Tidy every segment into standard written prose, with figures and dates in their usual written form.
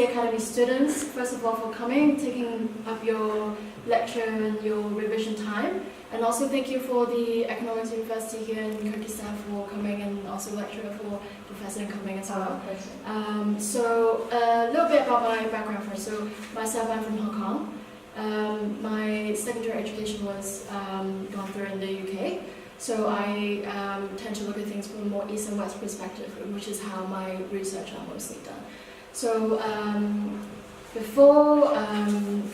OSCE Academy students, first of all, for coming, taking up your lecture and your revision time. And also thank you for the Economics University here in Kyrgyzstan for coming, and also lecturer for Professor coming as well. So a little bit about my background first. So myself, I'm from Hong Kong. My secondary education was gone through in the UK. So I tend to look at things from a more East and West perspective, which is how my research are mostly done. So before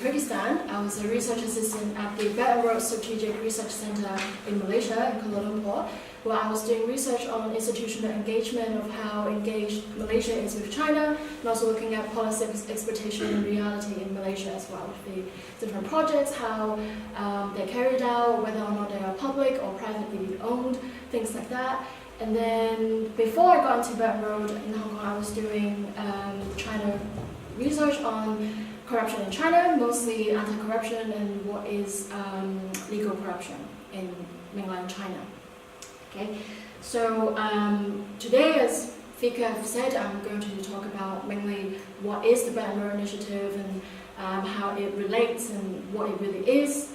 Kyrgyzstan, I was a research assistant at the Belt and Road Strategic Research Center in Malaysia, in Kuala Lumpur, where I was doing research on institutional engagement, of how engaged Malaysia is with China, and also looking at policy expectation and reality in Malaysia as well, with the different projects, how they're carried out, whether or not they are public or privately owned, things like that. And then before I got into Belt and Road in Hong Kong, I was doing China research on corruption in China, mostly anti-corruption and what is legal corruption in mainland China. Okay, so today, as Fika have said, I'm going to talk about mainly what is the Belt and Road Initiative and how it relates and what it really is.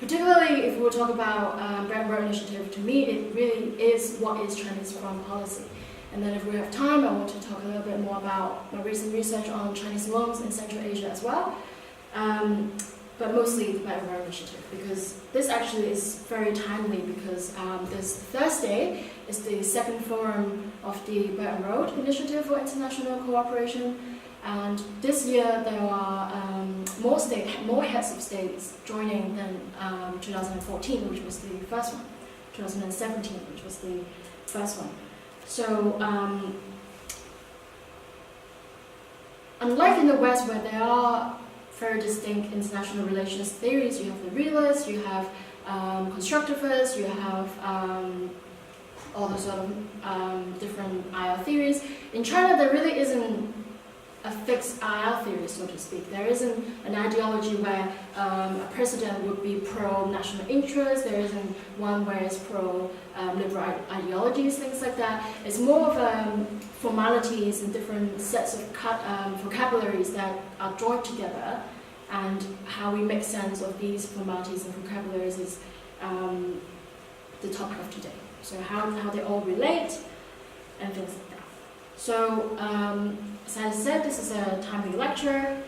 Particularly if we will talk about Belt and Road Initiative, to me it really is what is Chinese foreign policy. And then if we have time, I want to talk a little bit more about my recent research on Chinese loans in Central Asia as well. But mostly the Belt and Road Initiative, because this actually is very timely, because this Thursday is the second forum of the Belt and Road Initiative for International Cooperation. And this year there are more heads of states joining than 2014, which was the first one, 2017, which was the first one. So, unlike in the West, where there are very distinct international relations theories, you have the realists, you have constructivists, you have all the sort of different IR theories. In China, there really isn't a fixed IR theory, so to speak. There isn't an ideology where a president would be pro-national interest. There isn't one where it's pro-liberal ideologies, things like that. It's more of formalities and different sets of vocabularies that are joined together, and how we make sense of these formalities and vocabularies is the topic of today. So how they all relate and things like that. So, as I said, this is a timely lecture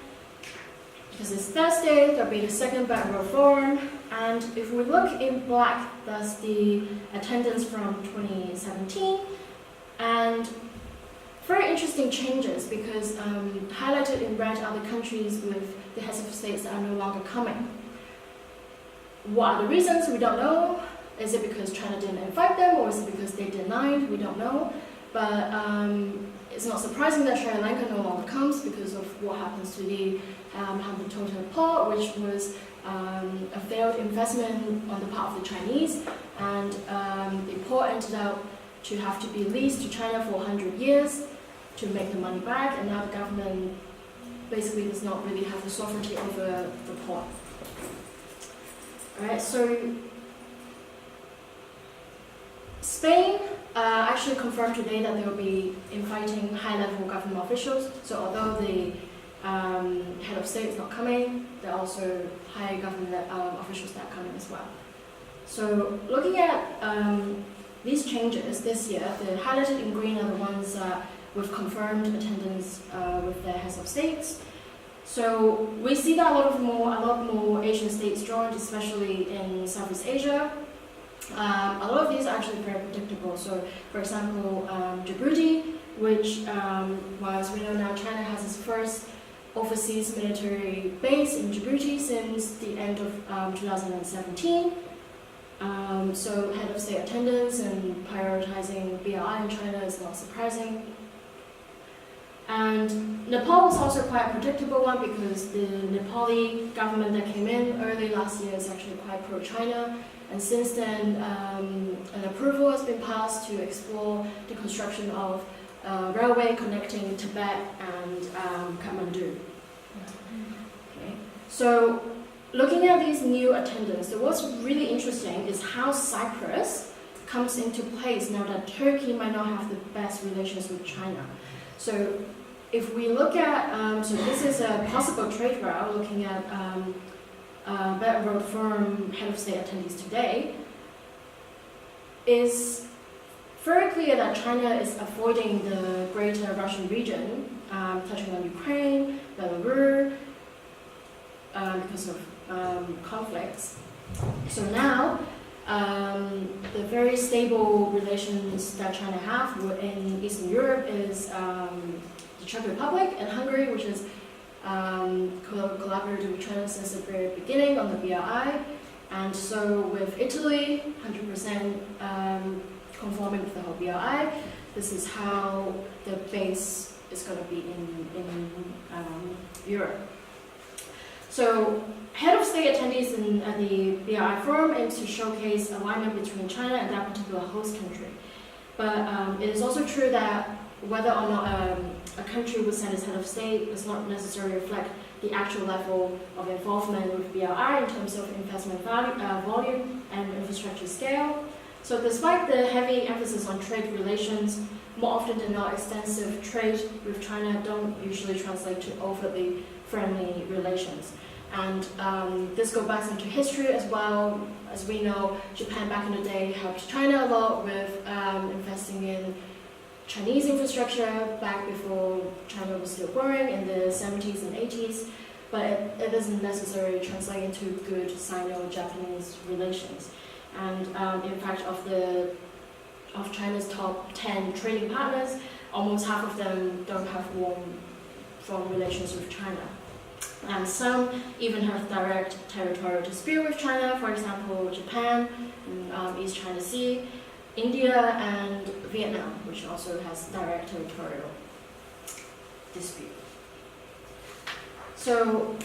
because it's Thursday. There'll be the second Belt and Road Forum, and if we look in black, that's the attendance from 2017, and very interesting changes, because highlighted in red are the countries with the heads of states that are no longer coming. What are the reasons? We don't know. Is it because China didn't invite them, or is it because they denied? We don't know. But it's not surprising that Sri Lanka no longer comes because of what happens to the Hambantota port, which was a failed investment on the part of the Chinese, and the port ended up to have to be leased to China for 100 years to make the money back, and now the government basically does not really have the sovereignty over the port. Alright, so Spain actually confirmed today that they will be inviting high-level government officials. So although the head of state is not coming, there are also high government officials that are coming as well. So looking at these changes this year, the highlighted in green are the ones with confirmed attendance with their heads of states. So we see that a lot more Asian states joined, especially in Southeast Asia. A lot of these are actually very predictable. So, for example, Djibouti, which, well, as we know now, China has its first overseas military base in Djibouti since the end of 2017. So, head of state attendance and prioritizing BRI in China is not surprising. And Nepal was also quite a predictable one, because the Nepali government that came in early last year is actually quite pro-China. And since then, an approval has been passed to explore the construction of a railway connecting Tibet and Kathmandu. Okay. So, looking at these new attendants, what's really interesting is how Cyprus comes into place now that Turkey might not have the best relations with China. So, if we look at, so this is a possible trade route, looking at Belt and Road Forum head of state attendees today, is very clear that China is avoiding the greater Russian region, touching on Ukraine, Belarus, because of conflicts. So now, the very stable relations that China have in Eastern Europe is the Czech Republic and Hungary, which is collaborated with China since the very beginning on the BRI. And so with Italy, 100% conforming with the whole BRI, this is how the base is going to be in Europe. So head of state attendees at the BRI forum aims to showcase alignment between China and that particular host country. But it is also true that whether or not a country would send its head of state does not necessarily reflect the actual level of involvement with BRI in terms of investment volume and infrastructure scale. So despite the heavy emphasis on trade relations, more often than not, extensive trade with China don't usually translate to overtly friendly relations. And this goes back into history as well. As we know, Japan back in the day helped China a lot with investing in Chinese infrastructure back before China was still growing in the 70s and 80s, but it doesn't necessarily translate into good Sino-Japanese relations. And in fact, of China's top 10 trading partners, almost half of them don't have warm relations with China. And some even have direct territorial dispute with China, for example, Japan, in East China Sea, India, and Vietnam, which also has direct territorial dispute. So,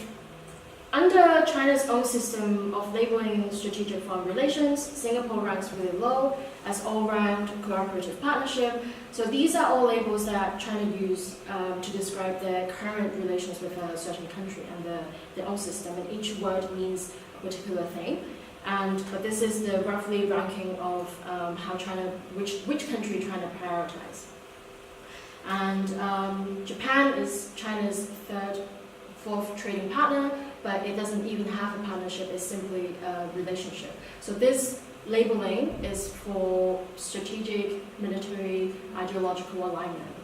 under China's own system of labeling strategic foreign relations, Singapore ranks really low as all-round cooperative partnership. So these are all labels that China use to describe their current relations with a certain country and their own system, and each word means a particular thing. But this is the roughly ranking of how China, which country China prioritize. And Japan is China's fourth trading partner, but it doesn't even have a partnership, it's simply a relationship. So this labeling is for strategic, military, ideological alignment.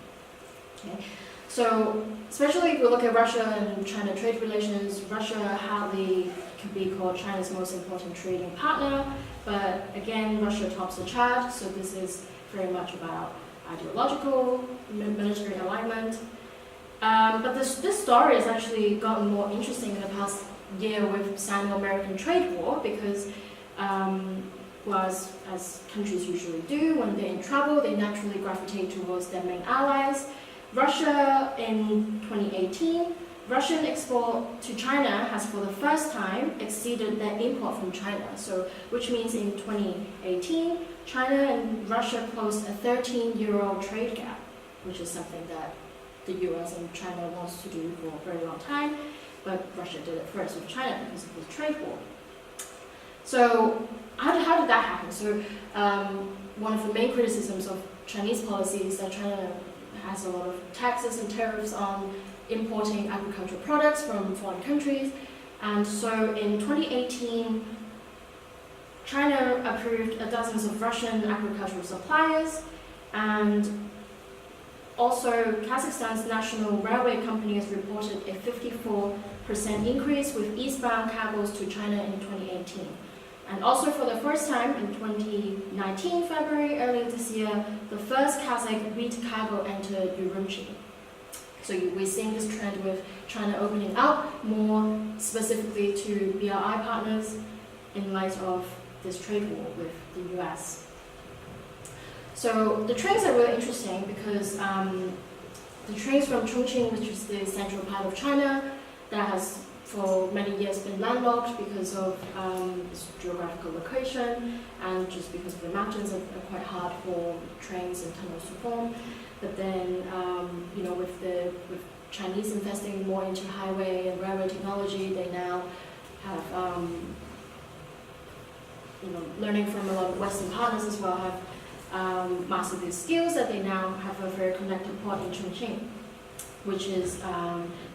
Okay? So, especially if we look at Russia and China trade relations, Russia hardly can be called China's most important trading partner, but again, Russia tops the chart, so this is very much about ideological, military alignment. But this story has actually gotten more interesting in the past year with Sino-American trade war, because as countries usually do, when they're in trouble, they naturally gravitate towards their main allies. Russia in 2018, Russian export to China has for the first time exceeded their import from China. So, which means in 2018, China and Russia closed a 13-euro trade gap, which is something that the US and China wants to do for a very long time, but Russia did it first with China because of the trade war. So how did that happen? So one of the main criticisms of Chinese policy is that China has a lot of taxes and tariffs on importing agricultural products from foreign countries. And so in 2018, China approved dozens of Russian agricultural suppliers, and also Kazakhstan's national railway company has reported a 54% increase with eastbound cargoes to China in 2018. And also for the first time in 2019, February, earlier this year, the first Kazakh wheat cargo entered Urumqi. So we're seeing this trend with China opening up more specifically to BRI partners in light of this trade war with the US. So the trains are really interesting because the trains from Chongqing, which is the central part of China, that has for many years been landlocked because of its geographical location and just because of the mountains are quite hard for trains and tunnels to form. But then, with Chinese investing more into highway and railway technology, they now have, learning from a lot of Western partners as well, have mastered these skills that they now have a very connected port in Chongqing. which is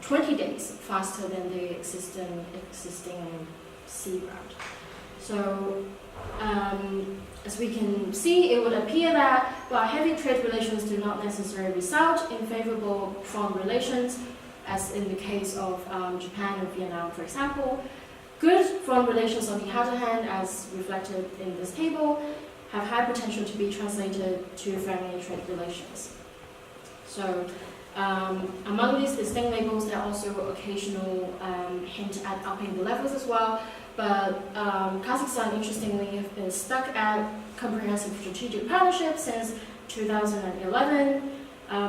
20 days faster than the existing sea route. So, as we can see, it would appear that while heavy trade relations do not necessarily result in favorable foreign relations, as in the case of Japan and Vietnam, for example, good foreign relations, on the other hand, as reflected in this table, have high potential to be translated to friendly trade relations. So, among these distinct labels, there are also occasional hint at upping the levels as well. But Kazakhstan, interestingly, have been stuck at comprehensive strategic partnership since 2011.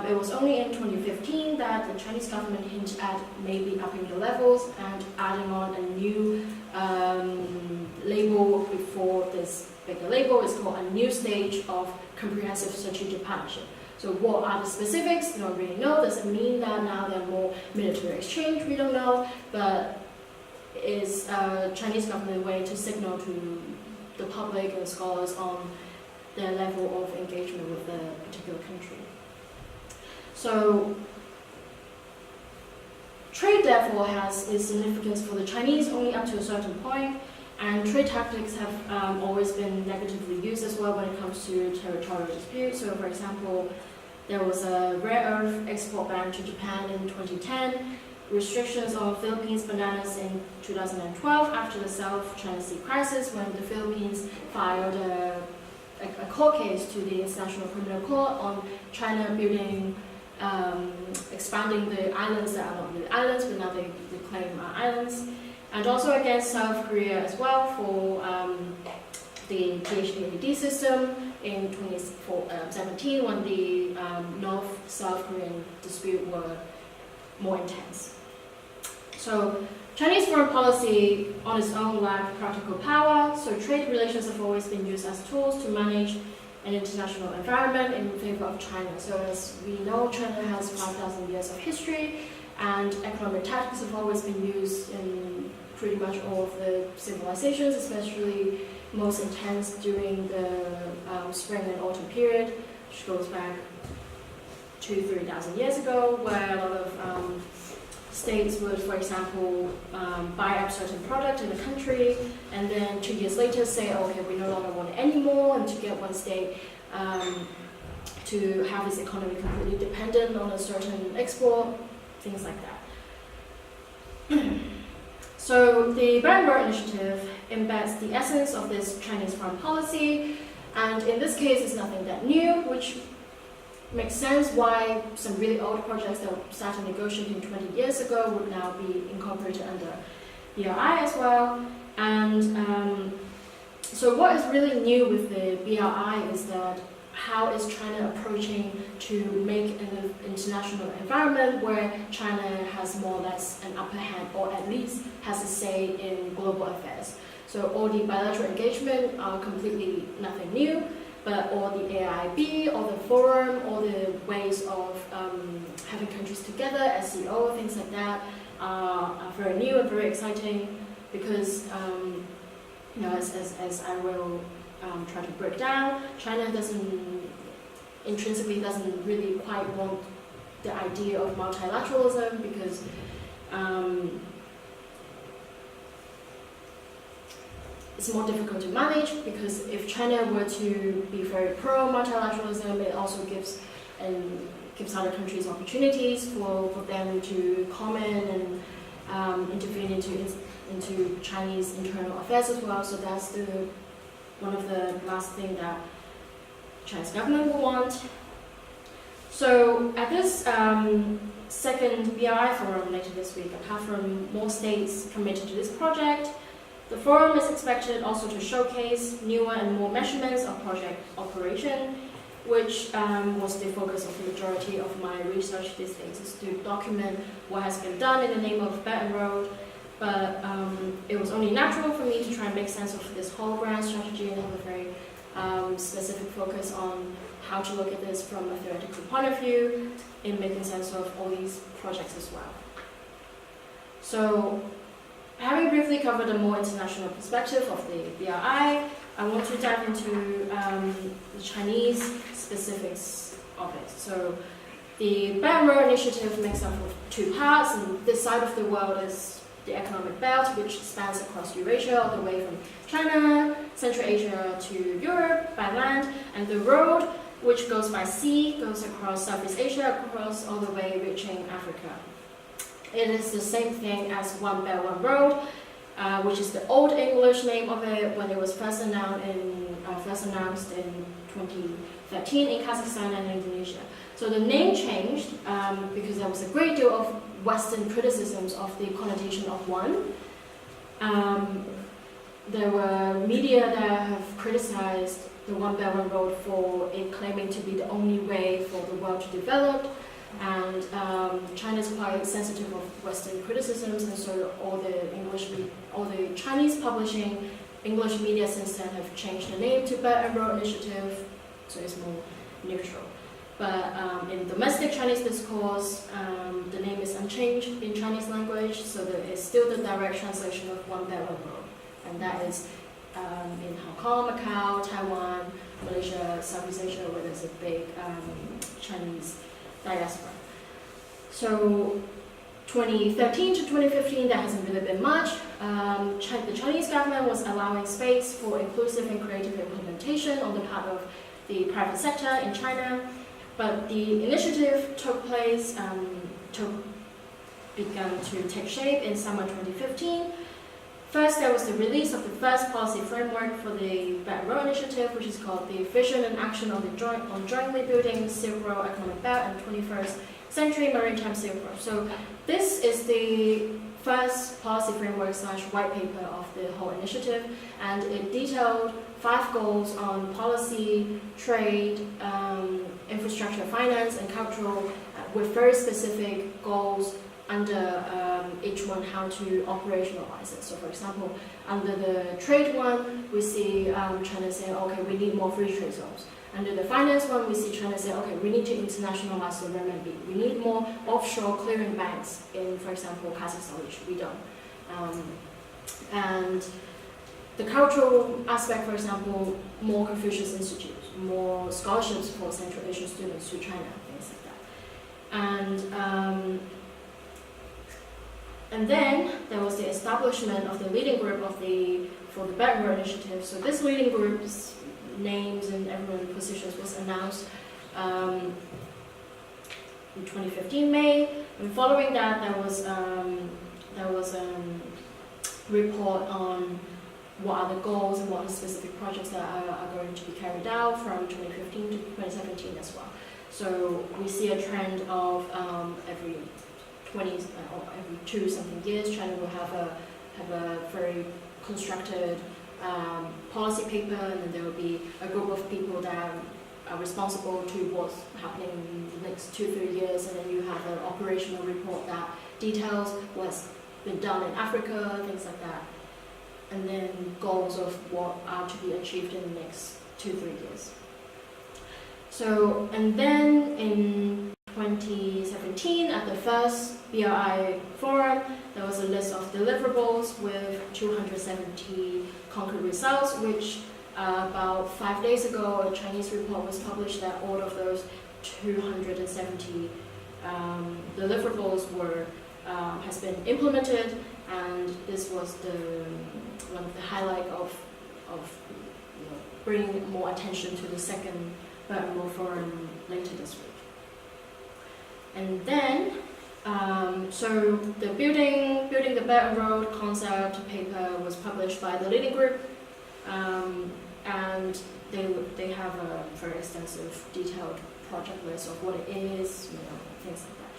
It was only in 2015 that the Chinese government hinted at maybe upping the levels and adding on a new label before this bigger label. It's called a new stage of comprehensive strategic partnership. So what are the specifics? We don't really know. Does it mean that now there are more military exchange? We don't know. But is Chinese government way to signal to the public and scholars on their level of engagement with the particular country. So trade therefore has its significance for the Chinese only up to a certain point, and trade tactics have always been negatively used as well when it comes to territorial disputes. So for example, there was a rare earth export ban to Japan in 2010, restrictions on Philippines bananas in 2012 after the South China Sea crisis, when the Philippines filed a court case to the International Criminal Court on China building, expanding the islands that are not really islands, but now they claim are islands, and also against South Korea as well for the PHAD system in 2017 when the North-South Korean dispute were more intense. So Chinese foreign policy on its own lacked practical power, so trade relations have always been used as tools to manage an international environment in favor of China. So as we know, China has 5,000 years of history, and economic tactics have always been used in pretty much all of the civilizations, especially most intense during the spring and autumn period, which goes back 2,000–3,000 years ago, where a lot of states would, for example, buy up certain product in the country, and then 2 years later say, oh, okay, we no longer want it anymore, and to get one state to have its economy completely dependent on a certain export, things like that. So the Belt and Road Initiative embeds the essence of this Chinese foreign policy, and in this case, it's nothing that new, which makes sense why some really old projects that started negotiating 20 years ago would now be incorporated under BRI as well. And so what is really new with the BRI is that how is China approaching to make an international environment where China has more or less an upper hand, or at least has a say in global affairs. So all the bilateral engagement are completely nothing new, but all the AIIB, all the forum, all the ways of having countries together, SCO, things like that, are very new and very exciting because, you know, as I will try to break down, China intrinsically doesn't really quite want the idea of multilateralism because it's more difficult to manage, because if China were to be very pro-multilateralism, it also gives other countries opportunities for them to comment and intervene into Chinese internal affairs as well. So that's one of the last thing that Chinese government will want. So at this second BRI forum later this week, apart from more states committed to this project, the forum is expected also to showcase newer and more measurements of project operation, which was the focus of the majority of my research these days, is to document what has been done in the name of Belt and Road. But it was only natural for me to try and make sense of this whole grand strategy and have a very specific focus on how to look at this from a theoretical point of view in making sense of all these projects as well. So, having briefly covered a more international perspective of the BRI, I want to dive into the Chinese specifics of it. So, The Belt and Road Initiative makes up of two parts, and this side of the world is the economic belt, which spans across Eurasia, all the way from China, Central Asia to Europe by land, and the road, which goes by sea, goes across Southeast Asia, across all the way reaching Africa. It is the same thing as One Belt, One Road, which is the old English name of it when it was first announced in 2013 in Kazakhstan and Indonesia. So the name changed because there was a great deal of Western criticisms of the connotation of one. There were media that have criticized the One Belt, One Road for it claiming to be the only way for the world to develop, and China is quite sensitive of Western criticisms, and so all the Chinese publishing English media since then have changed the name to Belt and Road Initiative, so it's more neutral. But in domestic Chinese discourse, the name is unchanged in Chinese language, so there is still the direct translation of One Belt, One Road, and that is in Hong Kong, Macau, Taiwan, Malaysia, Southeast Asia, where there's a big Chinese diaspora. So 2013 to 2015, there hasn't really been much. The Chinese government was allowing space for inclusive and creative implementation on the part of the private sector in China, but the initiative began to take shape in summer 2015. First, there was the release of the first policy framework for the Belt and Road Initiative, which is called the Vision and Action on Jointly Building Silk Road Economic Belt and 21st Century Maritime Silk Road. So this is the first policy framework / white paper of the whole initiative, and it detailed 5 goals on policy, trade, infrastructure, finance, and cultural, with very specific goals under each one how to operationalize it. So for example, under the trade one, we see China saying, okay, we need more free trade zones. Under the finance one, we see China say, okay, we need to internationalize the renminbi. We need more offshore clearing banks in, for example, Kazakhstan, which we don't. And the cultural aspect, for example, more Confucius institutes, more scholarships for Central Asian students to China, things like that. And then there was the establishment of the leading group for the Belt and Road Initiative. So this leading group's names and everyone's positions was announced in 2015 May. And following that, there was a report on what are the goals and what are the specific projects that are going to be carried out from 2015 to 2017 as well. So we see a trend of every 2-something years, China will have a very constructed policy paper, and then there will be a group of people that are responsible to what's happening in the next 2-3 years, and then you have an operational report that details what's been done in Africa, things like that, and then goals of what are to be achieved in the next 2-3 years. So, and then in 2017, at the first BRI forum, there was a list of deliverables with 270 concrete results, which about 5 days ago, a Chinese report was published that all of those 270 deliverables has been implemented, and this was one of the highlight of bringing more attention to the second Belt and Road Forum later this week. And then, so the building the Belt and Road concept paper was published by the leading group, and they have a very extensive, detailed project list of what it is, things like that.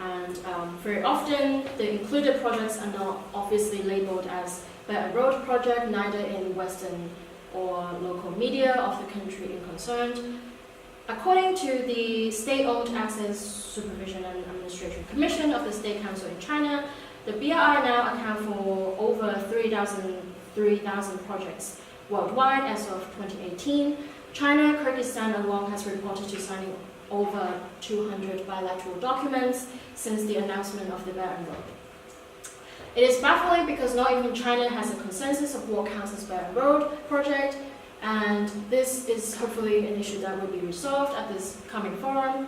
And very often, the included projects are not obviously labeled as Belt and Road project, neither in Western or local media of the country concerned. According to the State-Owned Access Supervision and Administration Commission of the State Council in China, the BRI now account for over 3,000 projects worldwide as of 2018. China, Kyrgyzstan alone has reported to signing over 200 bilateral documents since the announcement of the Belt and Road. It is baffling because not even China has a consensus of what counts as Belt and Road project, and this is hopefully an issue that will be resolved at this coming forum.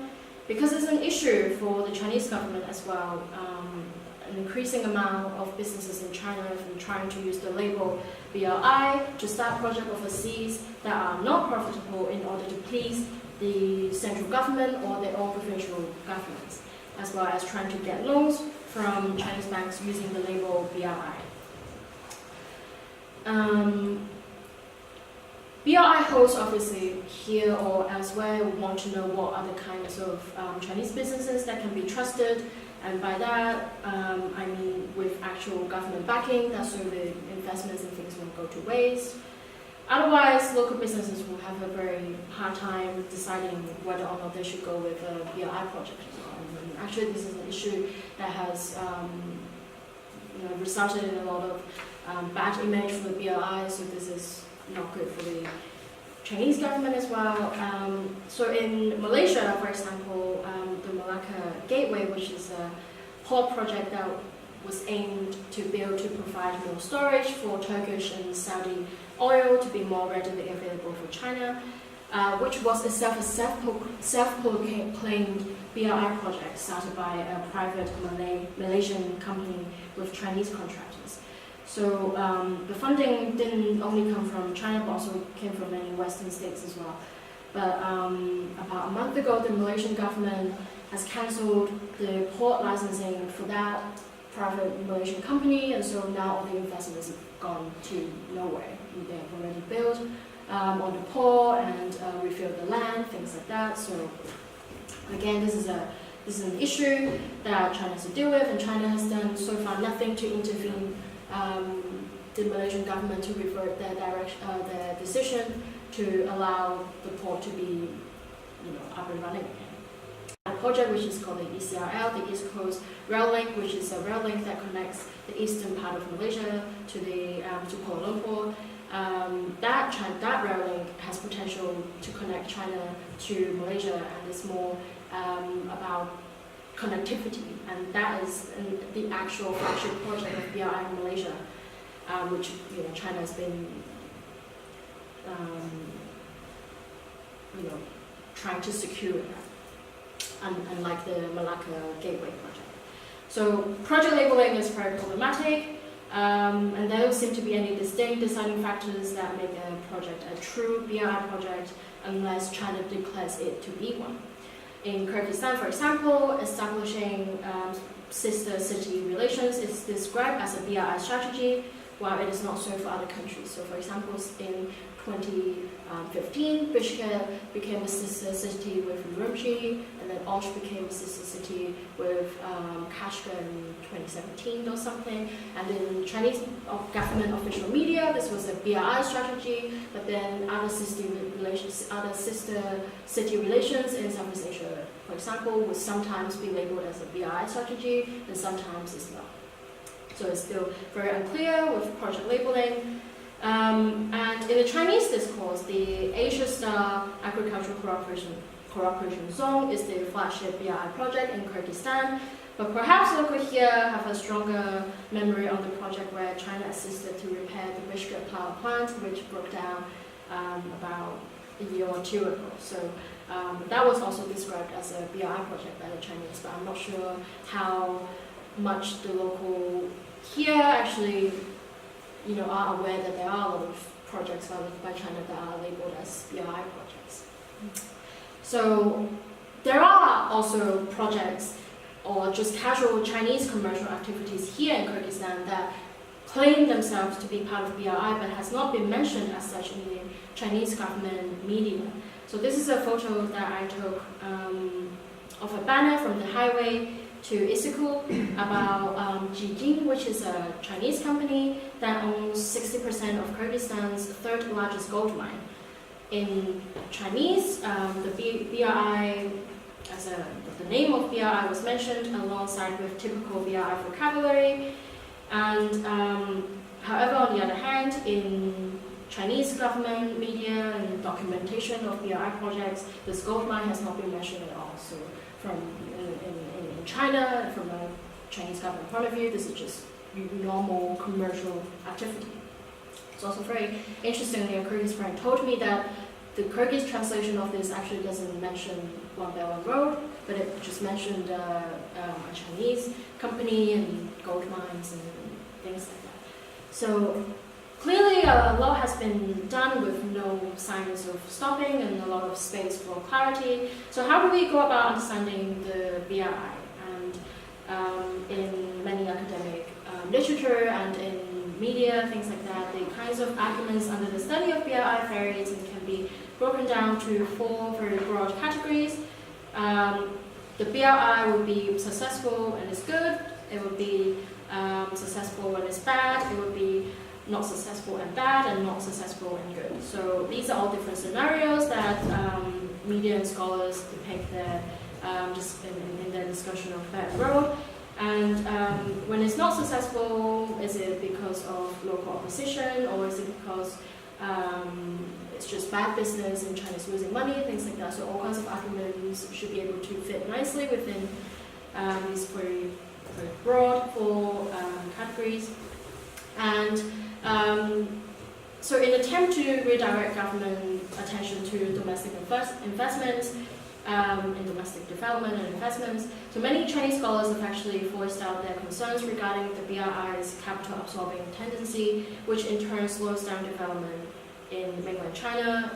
because it's an issue for the Chinese government as well. An increasing amount of businesses in China have been trying to use the label BRI to start projects overseas that are not profitable in order to please the central government or their own provincial governments, as well as trying to get loans from Chinese banks using the label BRI. BRI hosts, obviously, here or elsewhere, want to know what are the kinds of Chinese businesses that can be trusted, and by that, I mean with actual government backing, that's so the investments and things won't go to waste. Otherwise, local businesses will have a very hard time deciding whether or not they should go with a BRI project as well. And actually, this is an issue that has resulted in a lot of bad image for the BRI, so this is not good for the Chinese government as well. So in Malaysia, for example, the Malacca Gateway, which is a port project that was aimed to provide more storage for Turkish and Saudi oil to be more readily available for China, which was itself a self-proclaimed BRI project started by a private Malaysian company with Chinese contractors. So the funding didn't only come from China, but also came from many Western states as well. But about a month ago, the Malaysian government has cancelled the port licensing for that private Malaysian company, and so now all the investments have gone to nowhere. They have already built on the port and refilled the land, things like that. So again, this is an issue that China has to deal with, and China has done so far nothing to intervene the Malaysian government to revert their decision to allow the port to be, up and running again. A project which is called the ECRL, the East Coast Rail Link, which is a rail link that connects the eastern part of Malaysia to Kuala Lumpur. That rail link has potential to connect China to Malaysia, and it's more about connectivity, and that is the actual flagship project of BRI in Malaysia, which China has been trying to secure, unlike the Malacca Gateway project. So project labeling is very problematic, and there don't seem to be any distinct deciding factors that make a project a true BRI project unless China declares it to be one. In Kyrgyzstan, for example, establishing sister city relations is described as a BRI strategy, while it is not so for other countries. So, for example, in 2015, Bishkek became a sister city with Urumqi, and then Osh became a sister city with Kashgar in 2017 or something. And in Chinese government official media, this was a BRI strategy, but then other sister city relations in Southeast Asia, for example, would sometimes be labeled as a BRI strategy, and sometimes it's not. So it's still very unclear with project labeling. And in the Chinese discourse, the Asia Star Agricultural Cooperation Zone is the flagship BRI project in Kyrgyzstan. But perhaps local here have a stronger memory on the project where China assisted to repair the Bishkek power plant, which broke down about a year or two ago. So that was also described as a BRI project by the Chinese, but I'm not sure how much the local here actually are aware that there are a lot of projects by China that are labeled as BRI projects. So there are also projects or just casual Chinese commercial activities here in Kyrgyzstan that claim themselves to be part of BRI but has not been mentioned as such in the Chinese government media. So this is a photo that I took of a banner from the highway to Isikul about Beijing, which is a Chinese company that owns 60% of Kyrgyzstan's third largest gold mine. In Chinese, the BRI, the name of BRI was mentioned alongside with typical BRI vocabulary. And however, on the other hand, in Chinese government media and documentation of BRI projects, this gold mine has not been mentioned at all. So from in China, from a Chinese government point of view, this is just normal commercial activity. It's also very interestingly, a Kyrgyz friend told me that the Kyrgyz translation of this actually doesn't mention One Belt One Road, but it just mentioned a Chinese company and gold mines and things like that. So clearly a lot has been done with no signs of stopping and a lot of space for clarity. So how do we go about understanding the BRI? And in many academic literature and in media, things like that, the kinds of arguments under the study of BRI varies and can be broken down to 4 very broad categories. The BRI would be successful when it's good, it would be successful when it's bad, it would be not successful and bad, and not successful and good. So these are all different scenarios that media and scholars depict their, just in their discussion of Belt and Road. And when it's not successful, is it because of local opposition, or is it because it's just bad business and China's losing money, things like that. So all kinds of arguments should be able to fit nicely within these very broad 4 categories. And so in an attempt to redirect government attention to domestic investments, in domestic development and investments, so many Chinese scholars have actually voiced out their concerns regarding the BRI's capital absorbing tendency, which in turn slows down development in mainland China,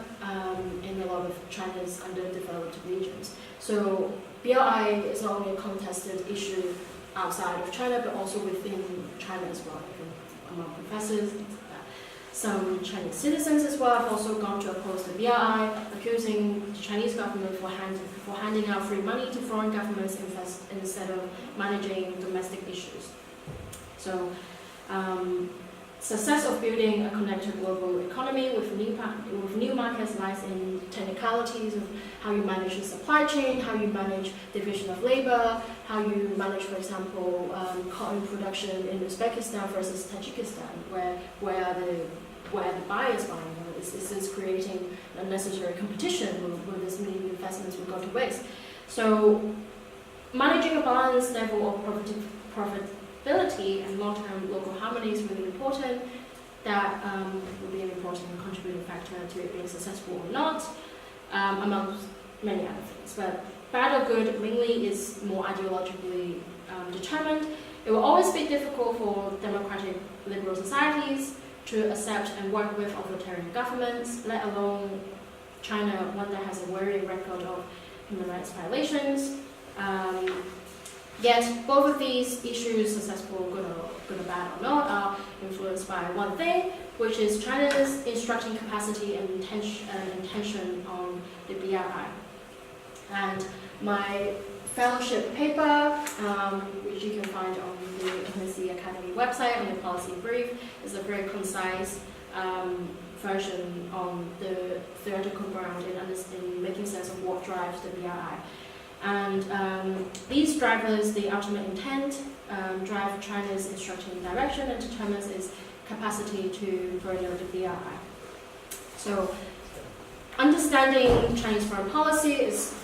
in a lot of China's underdeveloped regions. So BRI is not only a contested issue outside of China, but also within China as well, even among professors, things like that. Some Chinese citizens as well have also gone to oppose the BRI, accusing the Chinese government for handing out free money to foreign governments instead of managing domestic issues. So, success of building a connected global economy with new markets lies in technicalities of how you manage the supply chain, how you manage division of labor, how you manage, for example, cotton production in Uzbekistan versus Tajikistan, where the buyers buying. Is this creating unnecessary competition? Will this mean investments will go to waste? So managing a balanced level of profitability and long-term local harmony is really important. That will be an important contributing factor to it being successful or not, among many other things. But bad or good mainly is more ideologically determined. It will always be difficult for democratic liberal societies to accept and work with authoritarian governments, let alone China, one that has a worrying record of human rights violations. Yet both of these issues, successful, good or bad or not, are influenced by one thing, which is China's instructing capacity and intention on the BRI. And my fellowship paper, which you can find on the OSCE Academy website on the policy brief, is a very concise version on the theoretical ground in making sense of what drives the BRI. And these drivers, the ultimate intent, drive China's instructing direction and determines its capacity to further the BRI. So understanding Chinese foreign policy is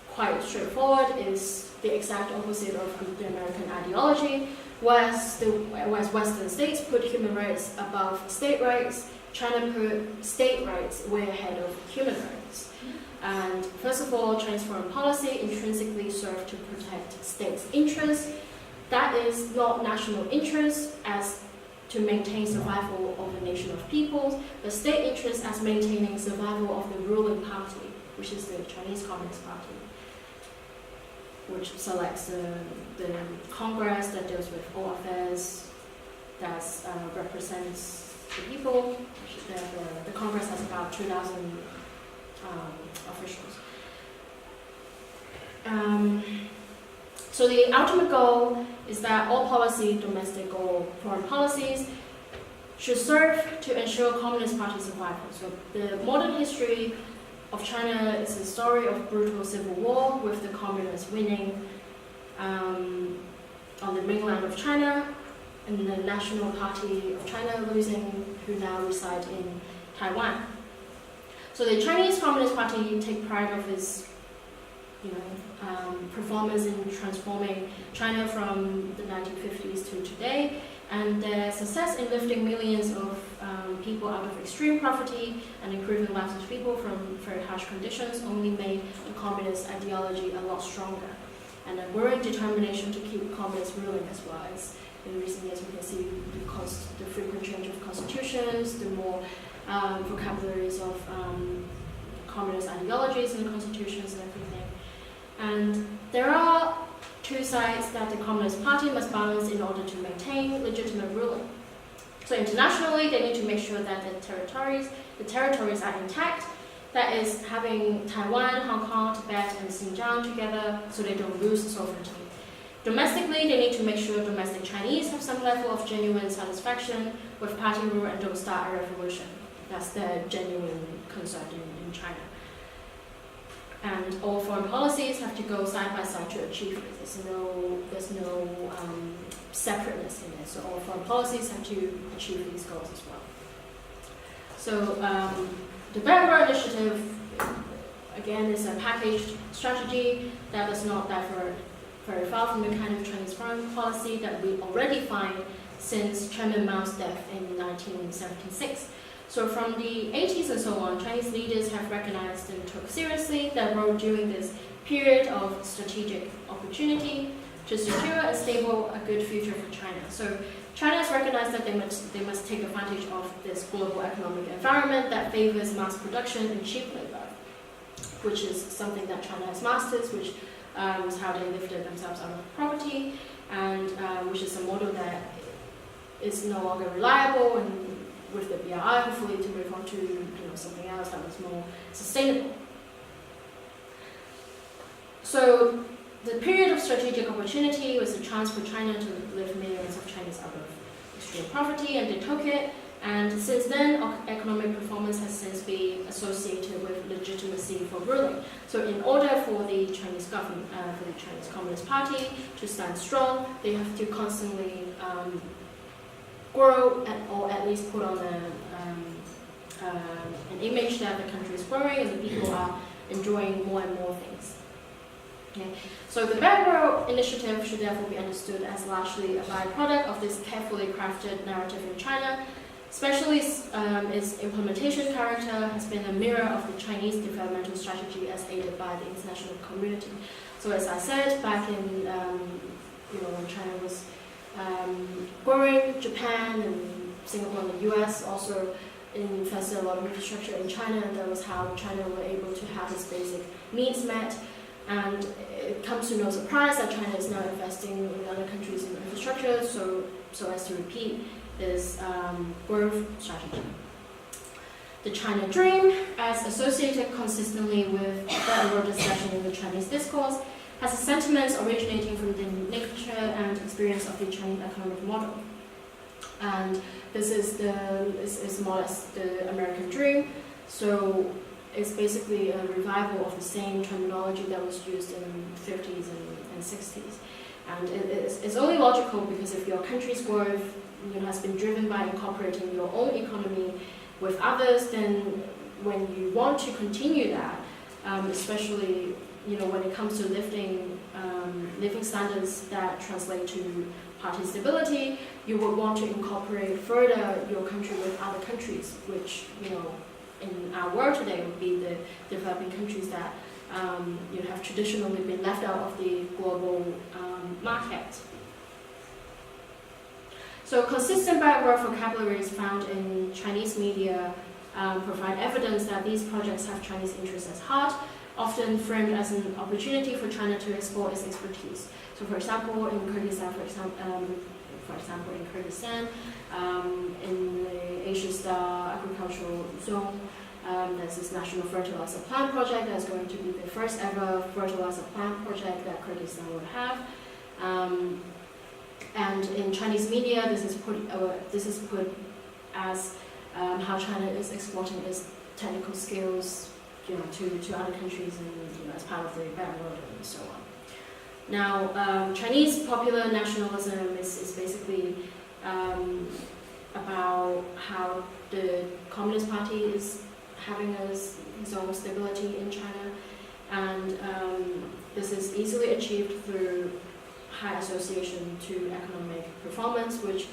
quite straightforward. Is the exact opposite of the American ideology. Whereas Western states put human rights above state rights, China put state rights way ahead of human rights. And first of all, Chinese foreign policy intrinsically serves to protect states' interests. That is not national interest as to maintain survival of a nation of peoples, but state interest as maintaining survival of the ruling party, which is the Chinese Communist Party, which selects the Congress that deals with all affairs, that represents the people. The Congress has about 2,000 officials. So the ultimate goal is that all policy, domestic or foreign policies, should serve to ensure Communist Party survival. So the modern history of China is a story of brutal civil war, with the communists winning on the mainland of China, and the National Party of China losing, who now reside in Taiwan. So the Chinese Communist Party take pride of its performance in transforming China from the 1950s to today. And their success in lifting millions of people out of extreme poverty and improving lives of people from very harsh conditions only made the communist ideology a lot stronger. And a growing determination to keep communists ruling as well. As in recent years we can see the frequent change of constitutions, the more vocabularies of communist ideologies in the constitutions and everything. And there are two sides that the Communist Party must balance in order to maintain legitimate ruling. So internationally, they need to make sure that the territories are intact. That is, having Taiwan, Hong Kong, Tibet, and Xinjiang together so they don't lose sovereignty. Domestically, they need to make sure domestic Chinese have some level of genuine satisfaction with party rule and don't start a revolution. That's their genuine concern in China. And all foreign policies have to go side by side to achieve this. There's no separateness in it. So all foreign policies have to achieve these goals as well. So the Belt and Road Initiative, again, is a packaged strategy that does not differ very far from the kind of Chinese foreign policy that we already find since Chairman Mao's death in 1976. So from the 80s and so on, Chinese leaders have recognized and took seriously their role during this period of strategic opportunity to secure a stable, a good future for China. So China has recognized that they must take advantage of this global economic environment that favors mass production and cheap labor, which is something that China has mastered, which was how they lifted themselves out of poverty, and which is a model that is no longer reliable, and with the BRI, hopefully to move on to something else that was more sustainable. So the period of strategic opportunity was a chance for China to lift millions of Chinese out of extreme poverty, and they took it. And since then, economic performance has since been associated with legitimacy for ruling. So in order for the Chinese government, for the Chinese Communist Party to stand strong, they have to constantly grow, or at least put on an image that the country is growing and the people are enjoying more and more things. Okay. So the Belt and Road Initiative should therefore be understood as largely a byproduct of this carefully crafted narrative in China. Especially its implementation character has been a mirror of the Chinese developmental strategy as aided by the international community. So as I said, back in when China was growing, Japan and Singapore and the US also invested a lot of infrastructure in China, and that was how China were able to have its basic needs met. And it comes to no surprise that China is now investing in other countries in infrastructure, so as to repeat this growth strategy. The China Dream, as associated consistently with Belt and Road discussion in the Chinese discourse, has a sentiments originating from the nature and experience of the Chinese economic model. And this is more or less the American dream. So it's basically a revival of the same terminology that was used in the 50s and 60s. And it's only logical because if your country's growth has been driven by incorporating your own economy with others, then when you want to continue that, especially when it comes to lifting living standards that translate to party stability, you would want to incorporate further your country with other countries, which in our world today would be the developing countries that have traditionally been left out of the global market. So consistent Belt and Road vocabularies found in Chinese media provide evidence that these projects have Chinese interests at heart, often framed as an opportunity for China to explore its expertise. So for example, in Kyrgyzstan, in the Asia Star agricultural zone, there's this national fertilizer plant project that's going to be the first ever fertilizer plant project that Kyrgyzstan would have. And in Chinese media, this is put as how China is exporting its technical skills, to other countries, and as part of the Belt and Road and so on. Now, Chinese popular nationalism is basically about how the Communist Party is having its own stability in China, and this is easily achieved through high association to economic performance, which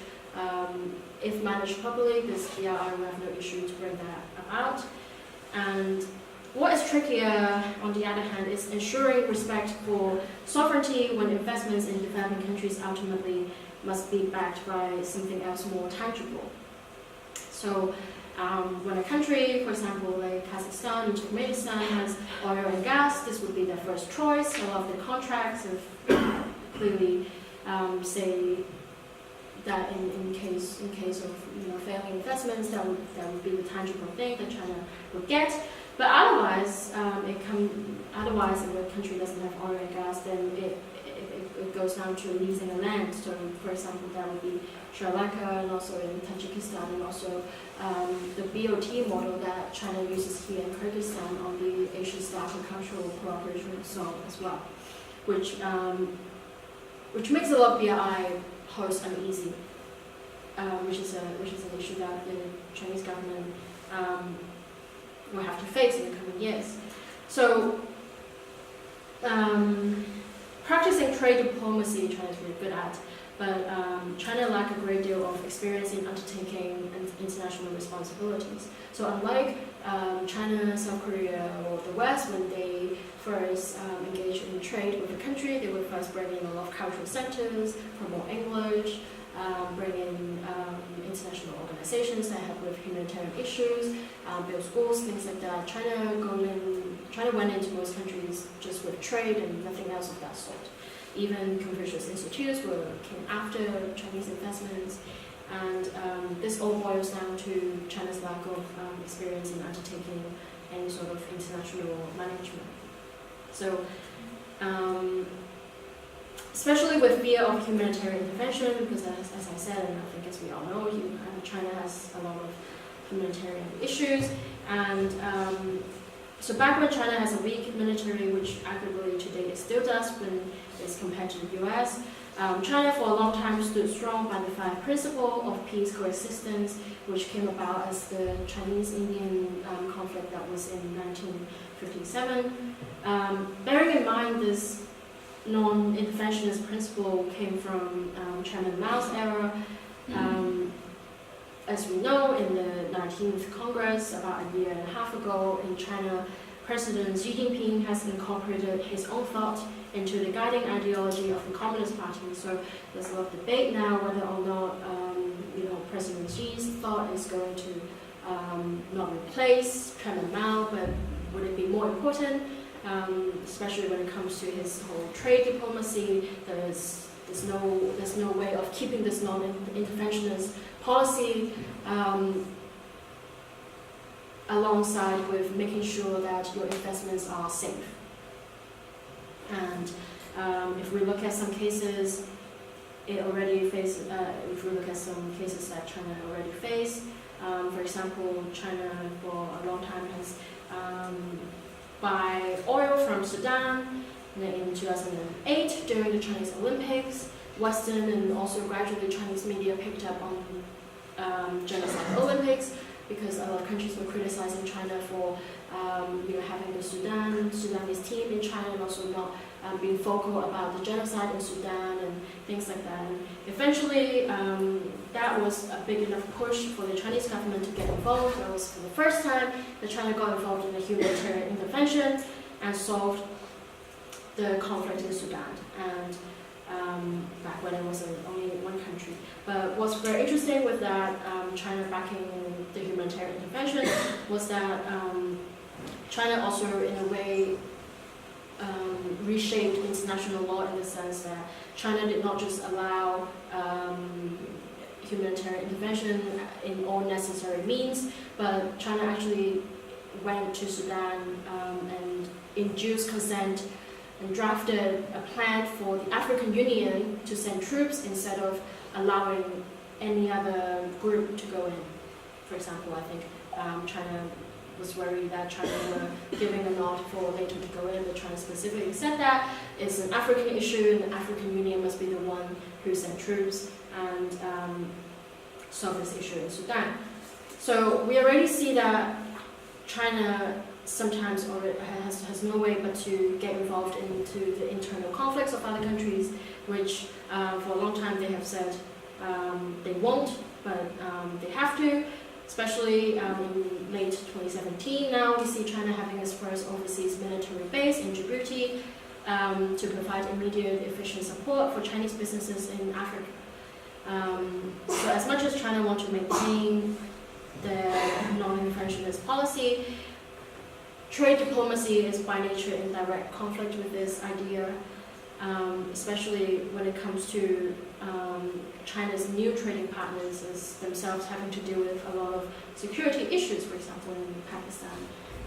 if managed properly, this BRI will have no issue to bring that about. And what is trickier, on the other hand, is ensuring respect for sovereignty when investments in developing countries ultimately must be backed by something else more tangible. So when a country, for example, like Kazakhstan and Turkmenistan, has oil and gas, this would be their first choice. A lot of the contracts have clearly say that in case of failing investments, that would be the tangible thing that China would get. But otherwise, if a country doesn't have oil and gas, then it goes down to leasing a land. So, for example, that would be Sri Lanka and also in Tajikistan, and also the BOT model that China uses here in Kyrgyzstan on the Asia-Slav Agricultural Cooperation Zone as well, which makes a lot of BRI hosts uneasy, which is an issue that the Chinese government will have to face in the coming years. So, practicing trade diplomacy, China is really good at, but China lacks a great deal of experience in undertaking international responsibilities. So unlike China, South Korea, or the West, when they first engage in trade with a country, they would first bring in a lot of cultural centers, promote English, bring in international organizations that help with humanitarian issues, build schools, things like that. China went into most countries just with trade and nothing else of that sort. Even Confucius institutes came after Chinese investments, and this all boils down to China's lack of experience in undertaking any sort of international management. So, especially with fear of humanitarian intervention, because as I said, and I think as we all know, China has a lot of humanitarian issues, and so back when China has a weak military, which arguably today it still does when it's compared to the US, China for a long time stood strong by the 5 principles of peace coexistence, which came about as the Chinese-Indian conflict that was in 1957. Bearing in mind this non-interventionist principle came from Chairman Mao's era. As we know, in the 19th Congress, about a year and a half ago in China, President Xi Jinping has incorporated his own thought into the guiding ideology of the Communist Party. So there's a lot of debate now whether or not President Xi's thought is going to not replace Chairman Mao, but would it be more important? Especially when it comes to his whole trade diplomacy, there's no way of keeping this non-interventionist policy alongside with making sure that your investments are safe. And if we look at some cases, if we look at some cases that China already faced, for example, China for a long time has buy oil from Sudan in 2008 during the Chinese Olympics. Western and also gradually Chinese media picked up on genocide Olympics because a lot of countries were criticizing China for having the Sudanese team in China and also not being vocal about the genocide in Sudan and things like that. And eventually, that was a big enough push for the Chinese government to get involved. That was for the first time that China got involved in a humanitarian intervention and solved the conflict in Sudan. And back when it was only one country. But what's very interesting with that, China backing the humanitarian intervention, was that China also, in a way, reshaped international law in the sense that China did not just allow humanitarian intervention in all necessary means, but China actually went to Sudan and induced consent and drafted a plan for the African Union to send troops instead of allowing any other group to go in. For example, I think China was worried that China were giving a nod for NATO to go in, but China specifically said that it's an African issue and the African Union must be the one who sent troops and solve this issue in Sudan. So we already see that China sometimes has no way but to get involved into the internal conflicts of other countries, which for a long time they have said they won't, but they have to. Especially in late 2017 now, we see China having its first overseas military base in Djibouti to provide immediate efficient support for Chinese businesses in Africa. So as much as China wants to maintain their non-interventionist policy, trade diplomacy is by nature in direct conflict with this idea, especially when it comes to China's new trading partners as themselves having to deal with a lot of security issues, for example, in Pakistan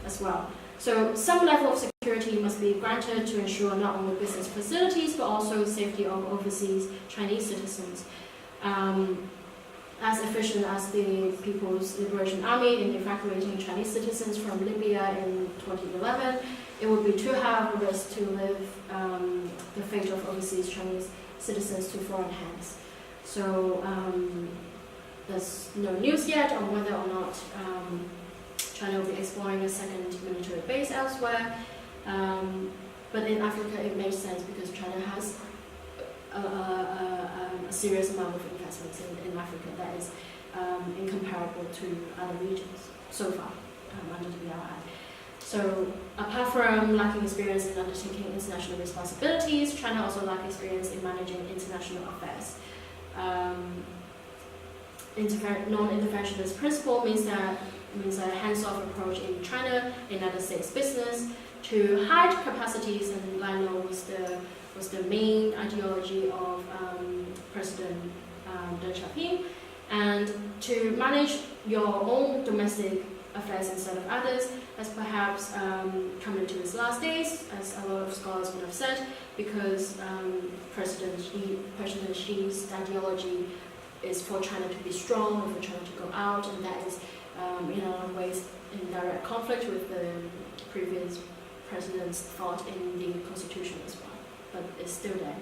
as well. So some level of security must be granted to ensure not only business facilities, but also safety of overseas Chinese citizens. As efficient as the People's Liberation Army in evacuating Chinese citizens from Libya in 2011, it would be too hazardous to leave the fate of overseas Chinese citizens to foreign hands. So there's no news yet on whether or not China will be exploring a second military base elsewhere. But in Africa it makes sense because China has a serious amount of investments in Africa that is incomparable to other regions so far under the BRI. So apart from lacking experience in undertaking international responsibilities, China also lacks experience in managing international affairs. Non-interventionist principle means a hands-off approach in China, in United States business, to hide capacities and lie low was the main ideology of President Deng Xiaoping, and to manage your own domestic affairs instead of others has perhaps come into its last days, as a lot of scholars would have said, because President Xi's ideology is for China to be strong and for China to go out, and that is in a lot of ways in direct conflict with the previous president's thought in the constitution as well. But it's still there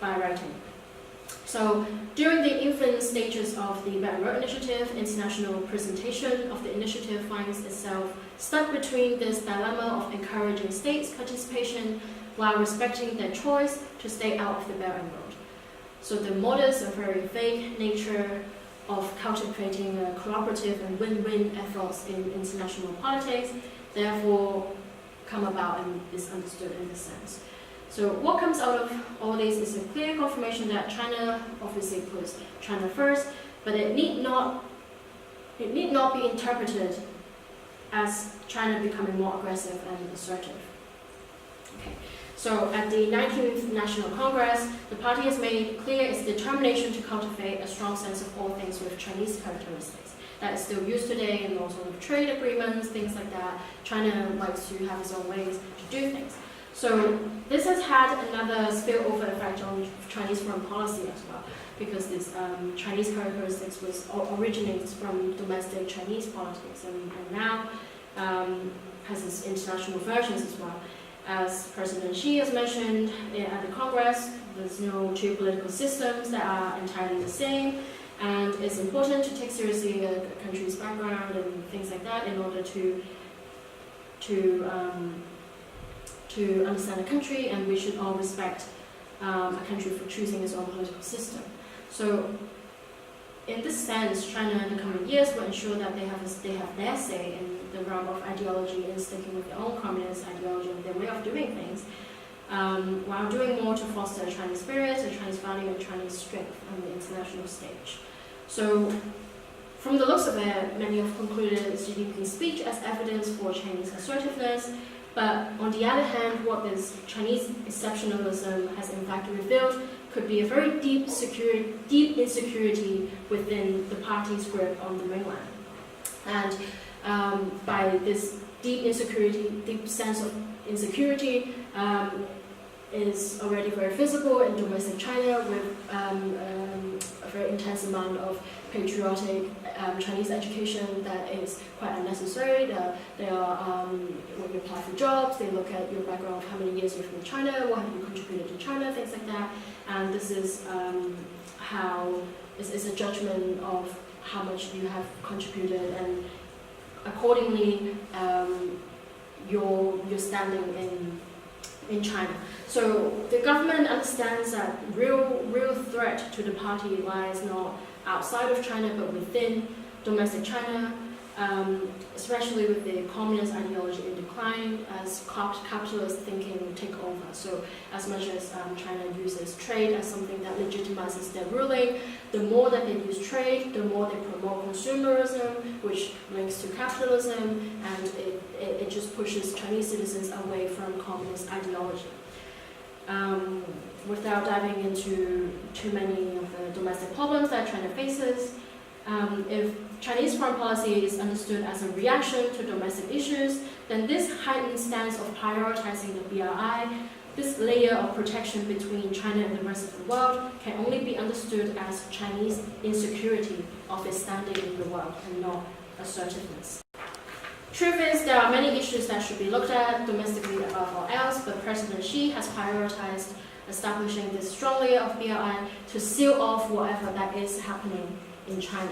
by writing. So during the infant stages of the Belt and Road Initiative, international presentation of the initiative finds itself stuck between this dilemma of encouraging states' participation while respecting their choice to stay out of the Belt and Road. So the modest and very vague nature of cultivating a cooperative and win-win efforts in international politics therefore come about and is understood in this sense. So what comes out of all this is a clear confirmation that China obviously puts China first, but it need not be interpreted as China becoming more aggressive and assertive. Okay. So at the 19th National Congress, the party has made clear its determination to cultivate a strong sense of all things with Chinese characteristics. That is still used today in all sorts of trade agreements, things like that. China likes to have its own ways to do things. So this has had another spillover effect on Chinese foreign policy as well, because this Chinese characteristics originates from domestic Chinese politics and now has its international versions as well. As President Xi has mentioned at the Congress, there's no two political systems that are entirely the same, and it's important to take seriously a country's background and things like that in order to understand a country, and we should all respect a country for choosing its own political system. So in this sense, China in the coming years will ensure that they have their say in the realm of ideology and sticking with their own communist ideology and their way of doing things, while doing more to foster a Chinese spirit, a Chinese value, and Chinese strength on the international stage. So from the looks of it, many have concluded Xi Jinping's speech as evidence for Chinese assertiveness, but on the other hand, what this Chinese exceptionalism has in fact revealed could be a very deep insecurity within the party's grip on the mainland. And by this deep sense of insecurity is already very visible in domestic China with a very intense amount of patriotic Chinese education that is quite unnecessary. They are, when you apply for jobs, they look at your background of how many years you've been in China, what have you contributed to China, things like that. And this is it's a judgment of how much you have contributed, and accordingly your standing in China. So the government understands that real threat to the party lies not outside of China but within domestic China, especially with the communist ideology in decline as capitalist thinking take over. So as much as China uses trade as something that legitimizes their ruling, the more that they use trade, the more they promote consumerism, which links to capitalism, and it just pushes Chinese citizens away from communist ideology. Without diving into too many of the domestic problems that China faces, if Chinese foreign policy is understood as a reaction to domestic issues, then this heightened stance of prioritizing the BRI, this layer of protection between China and the rest of the world, can only be understood as Chinese insecurity of its standing in the world and not assertiveness. Truth is, there are many issues that should be looked at domestically above all else, but President Xi has prioritized establishing this strong layer of BRI to seal off whatever that is happening in China.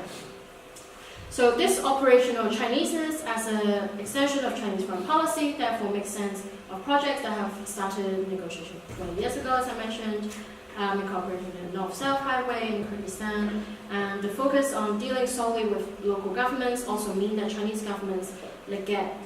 So this operational Chineseness as an extension of Chinese foreign policy therefore makes sense of projects that have started negotiation 20 years ago, as I mentioned, incorporating the North-South Highway in Kyrgyzstan, and the focus on dealing solely with local governments also mean that Chinese governments get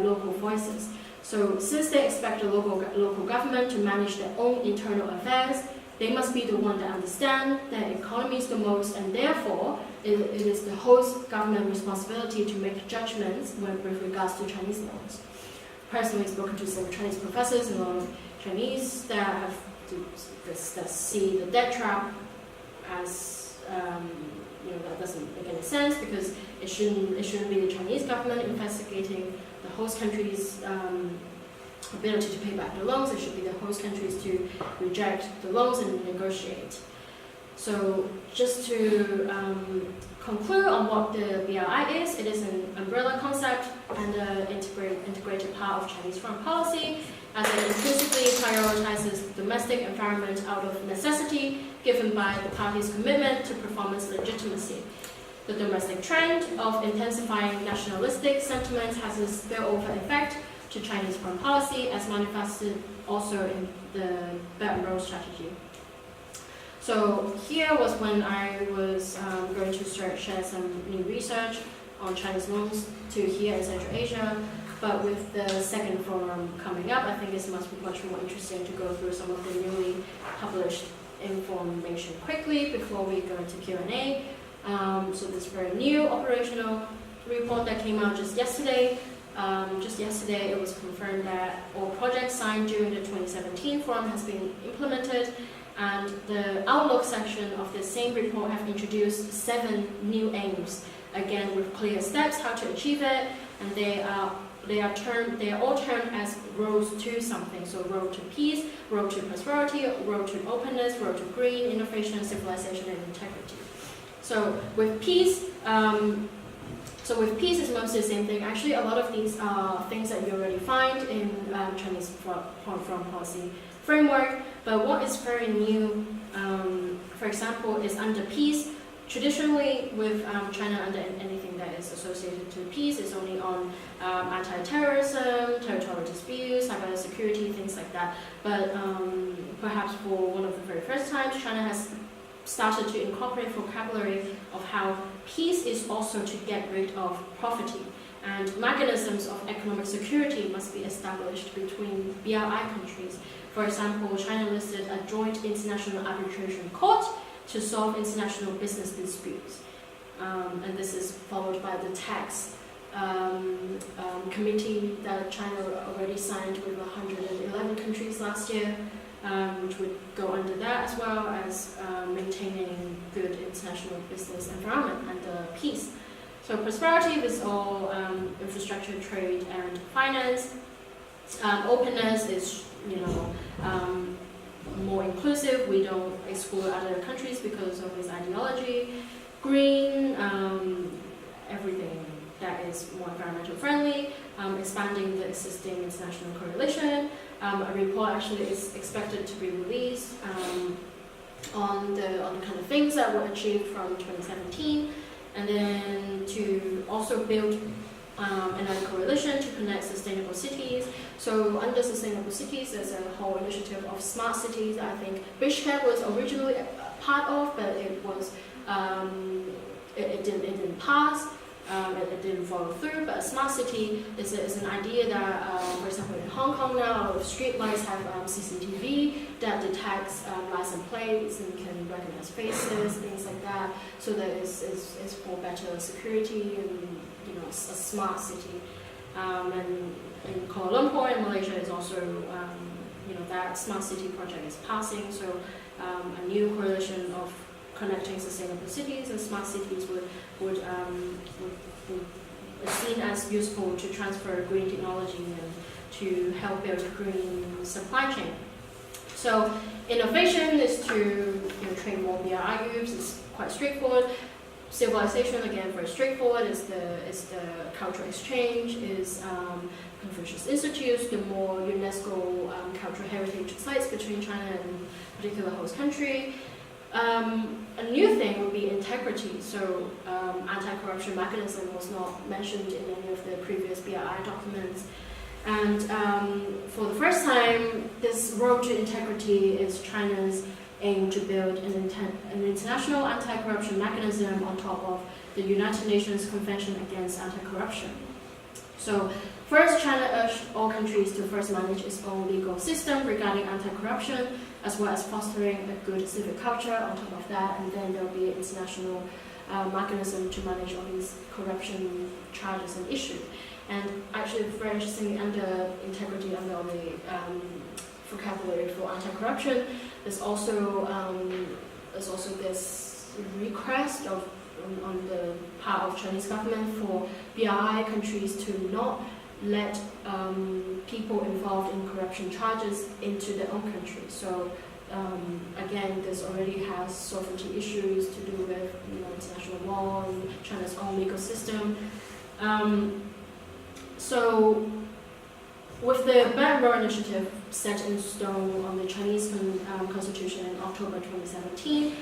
local voices. So since they expect the local government to manage their own internal affairs, they must be the one that understand their economies the most, and therefore it is the host government responsibility to make judgments with regards to Chinese loans. Personally spoken to some Chinese professors and a lot of Chinese that have that see the debt trap as that doesn't make any sense, because it shouldn't be the Chinese government investigating the host country's ability to pay back the loans. It should be the host countries to reject the loans and negotiate. So just to conclude on what the BRI is, it is an umbrella concept and an integrated part of Chinese foreign policy, as it inclusively prioritizes the domestic environment out of necessity, given by the party's commitment to performance legitimacy. The domestic trend of intensifying nationalistic sentiments has a spillover effect to Chinese foreign policy, as manifested also in the Belt and Road strategy. So here was when I was going to share some new research on Chinese loans to here in Central Asia. But with the second forum coming up, I think it's much more interesting to go through some of the newly published information quickly before we go into Q&A. So this very new operational report that came out just yesterday. It was confirmed that all projects signed during the 2017 forum has been implemented, and the Outlook section of the same report have introduced 7 new aims, again with clear steps how to achieve it, and they are all termed as roads to something. So road to peace, road to prosperity, road to openness, road to green, innovation, civilization, and integrity. So with peace, it's mostly the same thing. Actually, a lot of these are things that you already find in Chinese foreign policy framework. But what is very new, for example, is under peace. Traditionally, with China under anything that is associated to peace, is only on anti-terrorism, territorial disputes, cybersecurity, things like that. But perhaps for one of the very first times, China has started to incorporate vocabulary of how peace is also to get rid of poverty, and mechanisms of economic security must be established between BRI countries. For example, China listed a joint international arbitration court to solve international business disputes, and this is followed by the tax committee that China already signed with 111 countries last year, which would go under that, as well as maintaining good international business environment and peace. So prosperity is all infrastructure, trade, and finance. Openness is, more inclusive. We don't exclude other countries because of its ideology. Green, everything that is more environmental friendly. Expanding the existing international coalition. A report actually is expected to be released on the kind of things that were achieved from 2017, and then to also build another coalition to connect sustainable cities. So under sustainable cities, there's a whole initiative of smart cities that I think Bishkek was originally a part of, but it didn't pass. It didn't follow through, but a smart city is an idea that, for example, in Hong Kong now, street lights have CCTV that detects license plates and can recognize faces, things like that. So that is for better security and a smart city. And in Kuala Lumpur in Malaysia is also that smart city project is passing. So a new coalition of connecting sustainable cities and smart cities would is seen as useful to transfer green technology and to help build a green supply chain. So innovation is to train more BRI groups. It's quite straightforward. Civilization, again, very straightforward. Is the cultural exchange, is Confucius Institutes, the more UNESCO cultural heritage sites between China and particular host country. A new thing would be integrity. So anti-corruption mechanism was not mentioned in any of the previous BRI documents. And for the first time, this road to integrity is China's aim to build an international anti-corruption mechanism on top of the United Nations Convention Against Anti-Corruption. So first, China urged all countries to first manage its own legal system regarding anti-corruption, as well as fostering a good civic culture on top of that, and then there'll be an international mechanism to manage all these corruption charges and issues. And actually, very interestingly, under integrity, under the vocabulary for anti-corruption, there's also this request on the part of Chinese government for BRI countries to not let people involved in corruption charges into their own country. So again, this already has sovereignty issues to do with international law and China's own legal system. So with the Belt and Road Initiative set in stone on the Chinese Constitution in October 2017,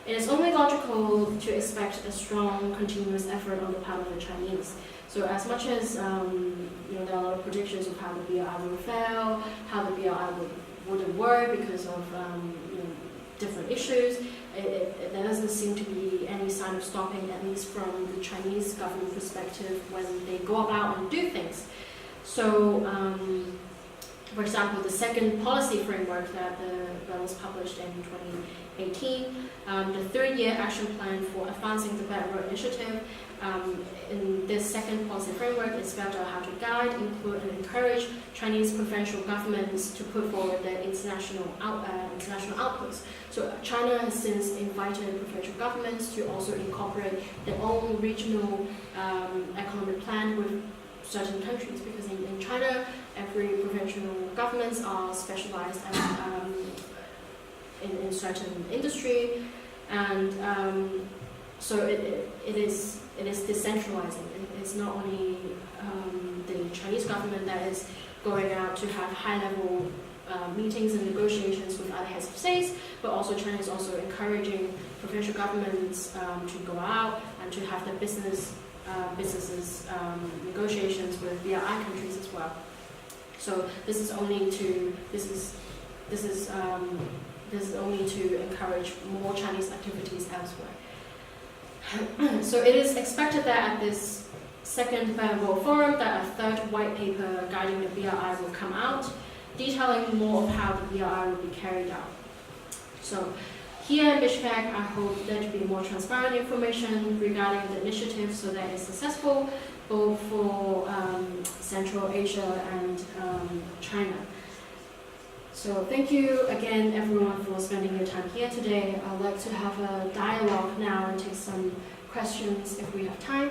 it is only logical to expect a strong, continuous effort on the part of the Chinese. So as much as there are a lot of predictions of how the BRI will fail, how the BRI wouldn't work because of different issues, there doesn't seem to be any sign of stopping, at least from the Chinese government perspective, when they go about and do things. So, for example, the second policy framework that was published in 2018, the third-year action plan for advancing the Belt and Road Initiative. In this second policy framework, it spelled out how to guide, include, and encourage Chinese provincial governments to put forward their international outputs. So China has since invited provincial governments to also incorporate their own regional economic plan with certain countries, because in China, every provincial governments are specialized in certain industry, and so it is decentralizing. It's not only the Chinese government that is going out to have high-level meetings and negotiations with other heads of states, but also China is also encouraging provincial governments to go out and to have their businesses negotiations with BRI countries as well. So this is only to encourage more Chinese activities elsewhere. So it is expected that at this second Belt and Road Forum that a third white paper guiding the BRI will come out, detailing more of how the BRI will be carried out. So here in Bishkek, I hope there to be more transparent information regarding the initiative so that it's successful both for Central Asia and China. So thank you again, everyone, for spending your time here today. I'd like to have a dialogue now and take some questions if we have time.